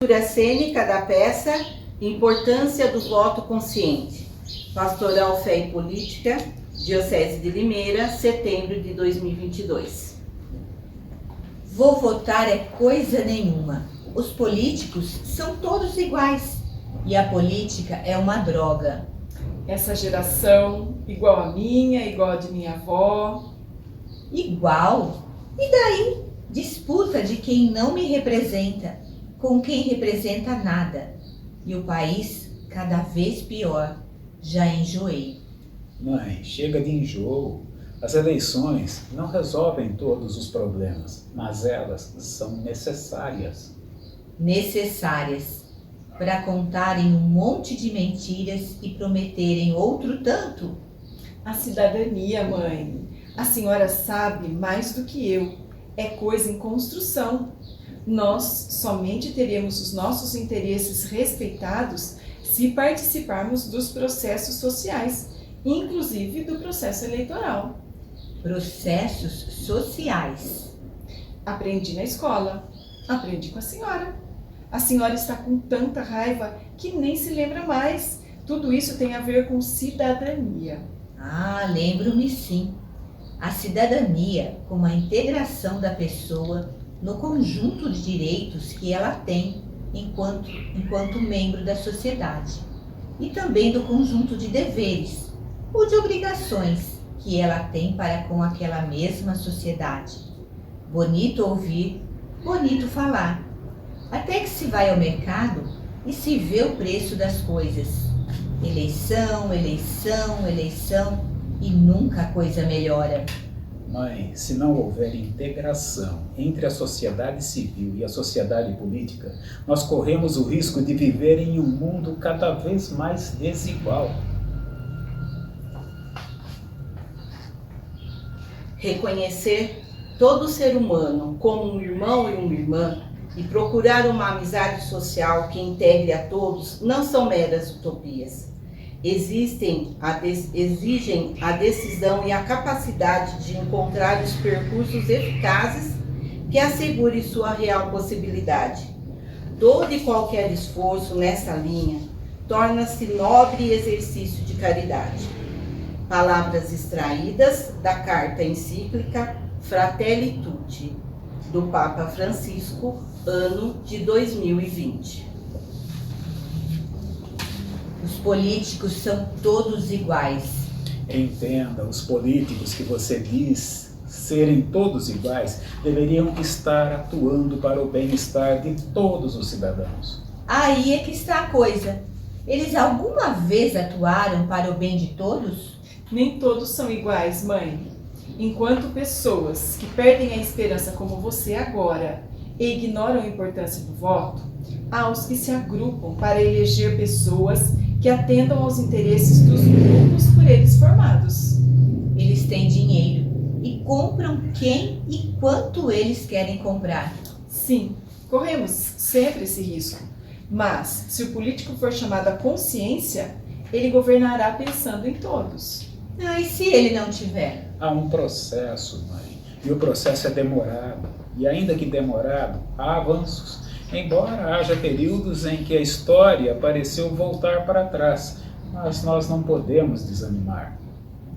Leitura cênica da peça Importância do Voto Consciente. Pastoral Fé e Política, Diocese de Limeira, setembro de 2022. Vou votar é coisa nenhuma. Os políticos são todos iguais. E a política é uma droga. Essa geração, igual a minha, igual a de minha avó. Igual? E daí? Disputa de quem não me representa com quem representa nada. E o país cada vez pior. Já enjoei. Mãe, chega de enjoo. As eleições não resolvem todos os problemas, mas elas são necessárias. Necessárias para contarem um monte de mentiras e prometerem outro tanto. A cidadania, mãe. A senhora sabe mais do que eu. É coisa em construção. Nós somente teremos os nossos interesses respeitados se participarmos dos processos sociais, inclusive do processo eleitoral. Processos sociais. Aprendi na escola, aprendi com a senhora. A senhora está com tanta raiva que nem se lembra mais. Tudo isso tem a ver com cidadania. Ah, lembro-me sim. A cidadania como a integração da pessoa no conjunto de direitos que ela tem enquanto membro da sociedade. E também do conjunto de deveres ou de obrigações que ela tem para com aquela mesma sociedade. Bonito ouvir, bonito falar. Até que se vai ao mercado e se vê o preço das coisas. Eleição, eleição, eleição e nunca a coisa melhora. Mãe, se não houver integração entre a sociedade civil e a sociedade política, nós corremos o risco de viver em um mundo cada vez mais desigual. Reconhecer todo ser humano como um irmão e uma irmã e procurar uma amizade social que integre a todos não são meras utopias. Exigem a decisão e a capacidade de encontrar os percursos eficazes que assegurem sua real possibilidade. Todo e qualquer esforço nessa linha torna-se nobre exercício de caridade. Palavras extraídas da carta encíclica Fratelli Tutti, do Papa Francisco, ano de 2020. Os políticos são todos iguais. Entenda, os políticos que você diz serem todos iguais deveriam estar atuando para o bem-estar de todos os cidadãos. Aí é que está a coisa. Eles alguma vez atuaram para o bem de todos? Nem todos são iguais, mãe. Enquanto pessoas que perdem a esperança como você agora e ignoram a importância do voto, há os que se agrupam para eleger pessoas que atendam aos interesses dos grupos por eles formados. Eles têm dinheiro e compram quem e quanto eles querem comprar. Sim, corremos sempre esse risco. Mas, se o político for chamado à consciência, ele governará pensando em todos. Ah, e se ele não tiver? Há um processo, mãe, e o processo é demorado. E ainda que demorado, há avanços. Embora haja períodos em que a história pareceu voltar para trás, mas nós não podemos desanimar.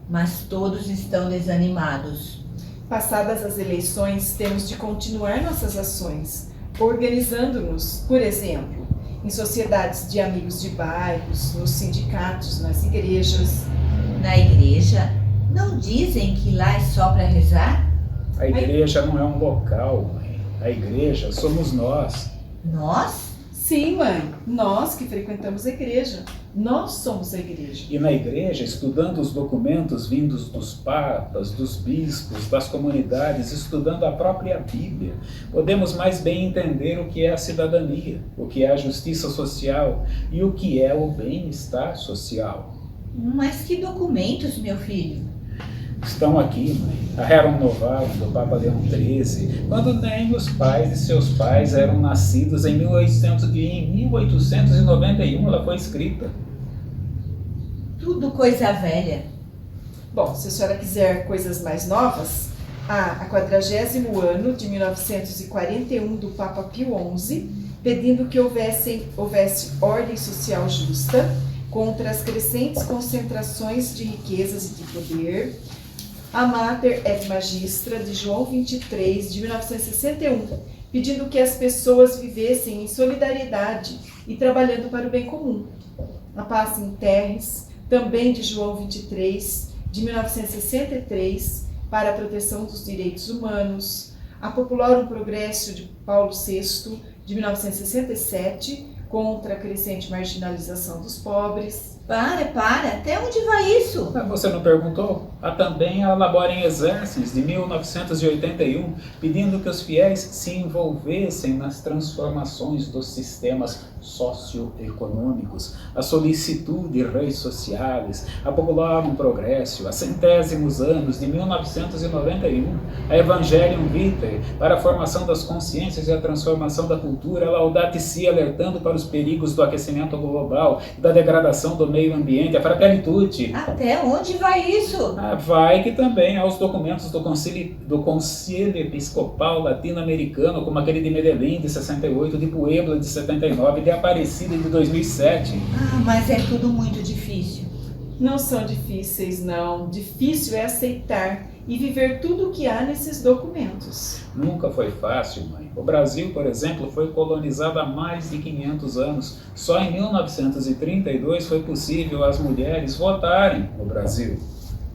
Mas todos estão desanimados. Passadas as eleições, temos de continuar nossas ações, organizando-nos, por exemplo, em sociedades de amigos de bairros, nos sindicatos, nas igrejas. Na igreja, não dizem que lá é só para rezar? A igreja não é um local, mãe. A igreja somos nós. Nós? Sim, mãe, nós que frequentamos a igreja. Nós somos a igreja. E na igreja, estudando os documentos vindos dos papas, dos bispos, das comunidades, estudando a própria Bíblia, podemos mais bem entender o que é a cidadania, o que é a justiça social e o que é o bem-estar social. Mas que documentos, meu filho? Estão aqui, mãe, a Rerum Novarum do Papa Leão XIII, quando nem os pais de seus pais eram nascidos em 1891 ela foi escrita. Tudo coisa velha. Bom, se a senhora quiser coisas mais novas, a 40º ano de 1941 do Papa Pio XI, pedindo que houvesse ordem social justa contra as crescentes concentrações de riquezas e de poder. A Mater et Magistra de João 23, de 1961, pedindo que as pessoas vivessem em solidariedade e trabalhando para o bem comum. A Paz in Terris, também de João 23, de 1963, para a proteção dos direitos humanos. A Populorum Progresso de Paulo VI, de 1967, contra a crescente marginalização dos pobres. Para, até onde vai isso? Você não perguntou? Há também a Laborem Exercens, de 1981, pedindo que os fiéis se envolvessem nas transformações dos sistemas socioeconômicos, a solicitude reis sociais, a Populorum Progresso, a centésimos anos de 1991, a Evangelium Vitae, para a formação das consciências e a transformação da cultura, a Laudato Si, alertando para os perigos do aquecimento global e da degradação do meio ambiente, a Fratelli Tutti. Até onde vai isso? Vai que também aos documentos do Concílio Episcopal Latino-Americano, como aquele de Medellín, de 68, de Puebla, de 79, de Aparecida, de 2007. Mas é tudo muito difícil. Não são difíceis, não. Difícil é aceitar e viver tudo o que há nesses documentos. Nunca foi fácil, mãe. O Brasil, por exemplo, foi colonizado há mais de 500 anos. Só em 1932 foi possível as mulheres votarem no Brasil.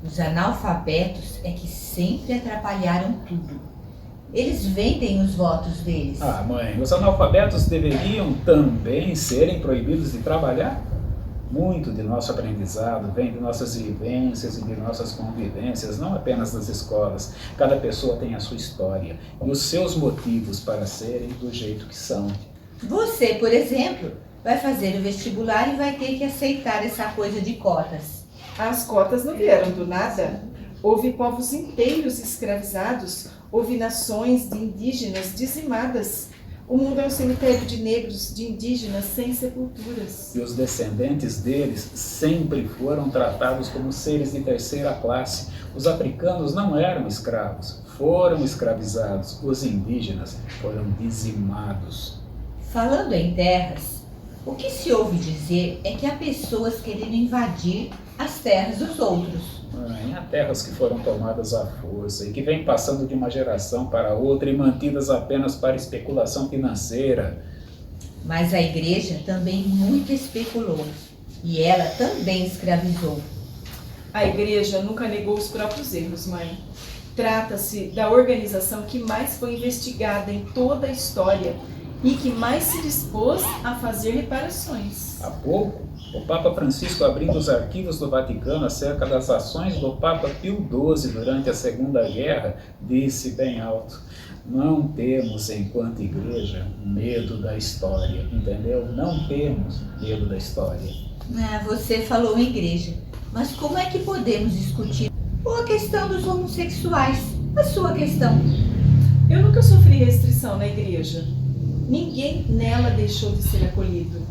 Os analfabetos é que sempre atrapalharam tudo. Eles vendem os votos deles. Mãe, os analfabetos deveriam também serem proibidos de trabalhar? Muito de nosso aprendizado vem de nossas vivências e de nossas convivências, não apenas das escolas. Cada pessoa tem a sua história e os seus motivos para serem do jeito que são. Você, por exemplo, vai fazer o vestibular e vai ter que aceitar essa coisa de cotas. As cotas não vieram do nada. Houve povos inteiros escravizados, houve nações de indígenas dizimadas. O mundo é um cemitério de negros, de indígenas sem sepulturas. E os descendentes deles sempre foram tratados como seres de terceira classe. Os africanos não eram escravos, foram escravizados. Os indígenas foram dizimados. Falando em terras, o que se ouve dizer é que há pessoas querendo invadir as terras dos outros. Há terras que foram tomadas à força e que vêm passando de uma geração para outra e mantidas apenas para especulação financeira. Mas a igreja também muito especulou e ela também escravizou. A igreja nunca negou os próprios erros, mãe. Trata-se da organização que mais foi investigada em toda a história e que mais se dispôs a fazer reparações. Há pouco, o Papa Francisco, abrindo os arquivos do Vaticano acerca das ações do Papa Pio XII durante a Segunda Guerra, disse bem alto: não temos, enquanto igreja, medo da história, entendeu? Não temos medo da história. Você falou em igreja, mas como é que podemos discutir a questão dos homossexuais? A sua questão. Eu nunca sofri restrição na igreja. Ninguém nela deixou de ser acolhido.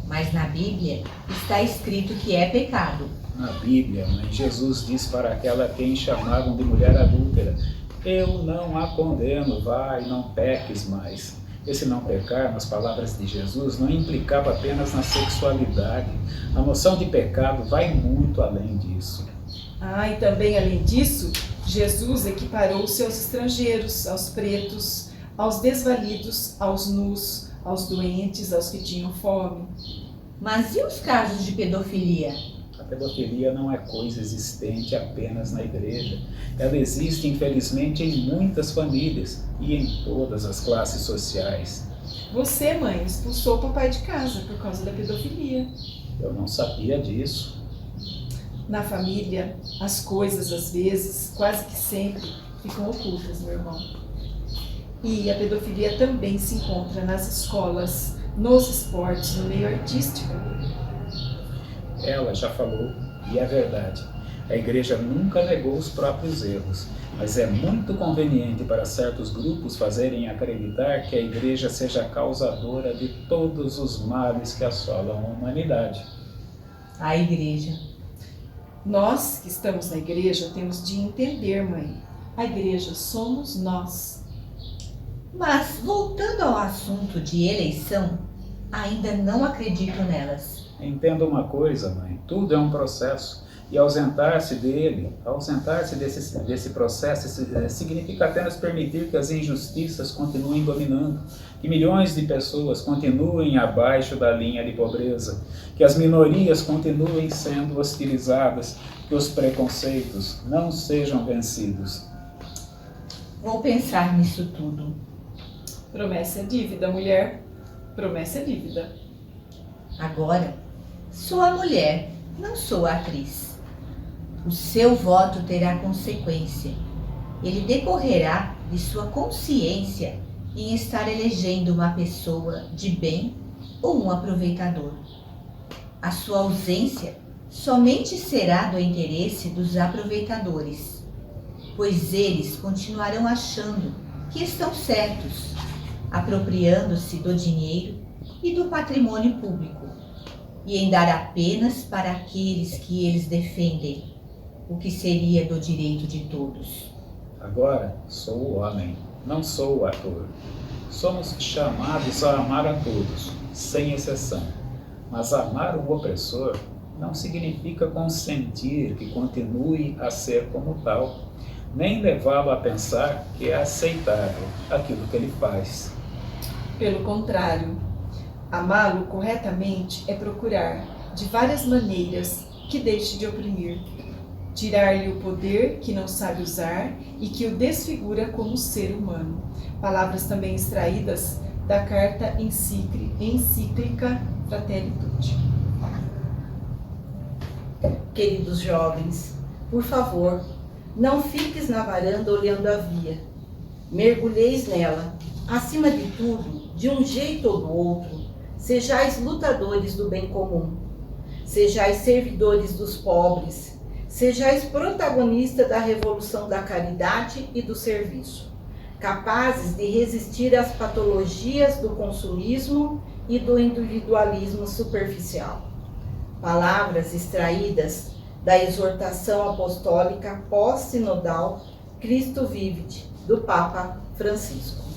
Mas na Bíblia está escrito que é pecado. Na Bíblia, mãe, Jesus diz para aquela a quem chamavam de mulher adúltera: eu não a condeno, vai, não peques mais. Esse não pecar, nas palavras de Jesus, não implicava apenas na sexualidade. A noção de pecado vai muito além disso. E também além disso, Jesus equiparou-se aos estrangeiros, aos pretos, aos desvalidos, aos nus, aos doentes, aos que tinham fome. Mas e os casos de pedofilia? A pedofilia não é coisa existente apenas na igreja. Ela existe, infelizmente, em muitas famílias e em todas as classes sociais. Você, mãe, expulsou o papai de casa por causa da pedofilia. Eu não sabia disso. Na família, as coisas, às vezes, quase que sempre, ficam ocultas, meu irmão. E a pedofilia também se encontra nas escolas, nos esportes, no meio artístico. Ela já falou, e é verdade. A igreja nunca negou os próprios erros, mas é muito conveniente para certos grupos fazerem acreditar que a igreja seja a causadora de todos os males que assolam a humanidade. A igreja. Nós que estamos na igreja temos de entender, mãe. A igreja somos nós. Mas, voltando ao assunto de eleição, ainda não acredito nelas. Entenda uma coisa, mãe, tudo é um processo. E ausentar-se desse processo significa apenas permitir que as injustiças continuem dominando, que milhões de pessoas continuem abaixo da linha de pobreza, que as minorias continuem sendo hostilizadas, que os preconceitos não sejam vencidos. Vou pensar nisso tudo. Promessa é dívida, mulher. Promessa é dívida. Agora, sou a mulher, não sou a atriz. O seu voto terá consequência. Ele decorrerá de sua consciência em estar elegendo uma pessoa de bem ou um aproveitador. A sua ausência somente será do interesse dos aproveitadores, pois eles continuarão achando que estão certos, apropriando-se do dinheiro e do patrimônio público, e em dar apenas para aqueles que eles defendem, o que seria do direito de todos. Agora sou o homem, não sou o ator. Somos chamados a amar a todos, sem exceção. Mas amar o opressor não significa consentir que continue a ser como tal, nem levá-lo a pensar que é aceitável aquilo que ele faz. Pelo contrário, amá-lo corretamente é procurar, de várias maneiras, que deixe de oprimir, tirar-lhe o poder que não sabe usar e que o desfigura como ser humano. Palavras também extraídas da carta encíclica Fratelli Tutti. Queridos jovens, por favor, não fiques na varanda olhando a via. Mergulheis nela. Acima de tudo, de um jeito ou do outro, sejais lutadores do bem comum. Sejais servidores dos pobres. Sejais protagonistas da revolução da caridade e do serviço, capazes de resistir às patologias do consumismo e do individualismo superficial. Palavras extraídas da exortação apostólica pós-sinodal Cristo Vivit, do Papa Francisco.